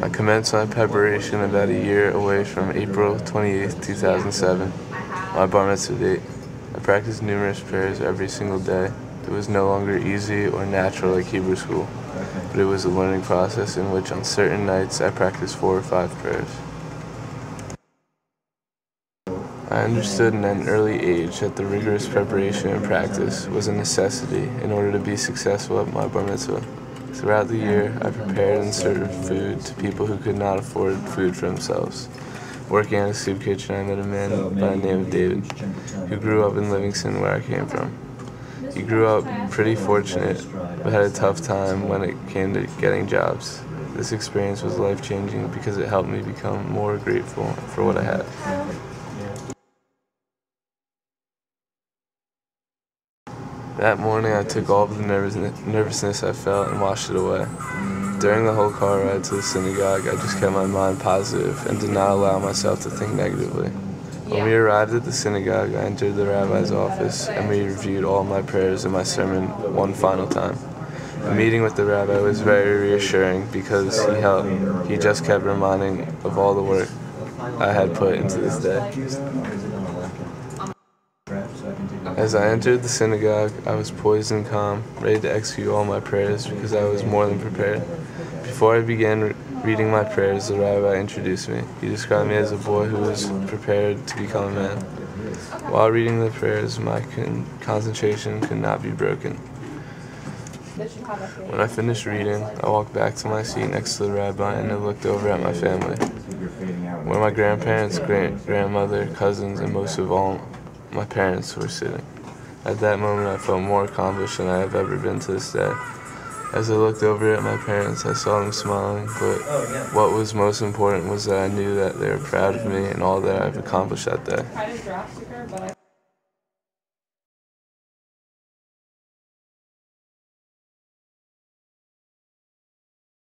I commenced my preparation about a year away from April 28th, 2007, my bar mitzvah date. I practiced numerous prayers every single day. It was no longer easy or natural like Hebrew school, but it was a learning process in which on certain nights I practiced 4 or 5 prayers. I understood in an early age that the rigorous preparation and practice was a necessity in order to be successful at my bar mitzvah. Throughout the year, I prepared and served food to people who could not afford food for themselves. Working at a soup kitchen, I met a man by the name of David, who grew up in Livingston, where I came from. He grew up pretty fortunate, but had a tough time when it came to getting jobs. This experience was life-changing because it helped me become more grateful for what I had. That morning, I took all of the nervousness I felt and washed it away. During the whole car ride to the synagogue, I just kept my mind positive and did not allow myself to think negatively. When we arrived at the synagogue, I entered the rabbi's office and we reviewed all my prayers and my sermon one final time. The meeting with the rabbi was very reassuring because he just kept reminding of all the work I had put into this day. As I entered the synagogue, I was poised and calm, ready to execute all my prayers because I was more than prepared. Before I began reading my prayers, the rabbi introduced me. He described me as a boy who was prepared to become a man. While reading the prayers, my concentration could not be broken. When I finished reading, I walked back to my seat next to the rabbi and I looked over at my family, where my grandparents, grandmother, cousins, and most of all, my parents were sitting. At that moment, I felt more accomplished than I have ever been to this day. As I looked over at my parents, I saw them smiling, but what was most important was that I knew that they were proud of me and all that I've accomplished that day.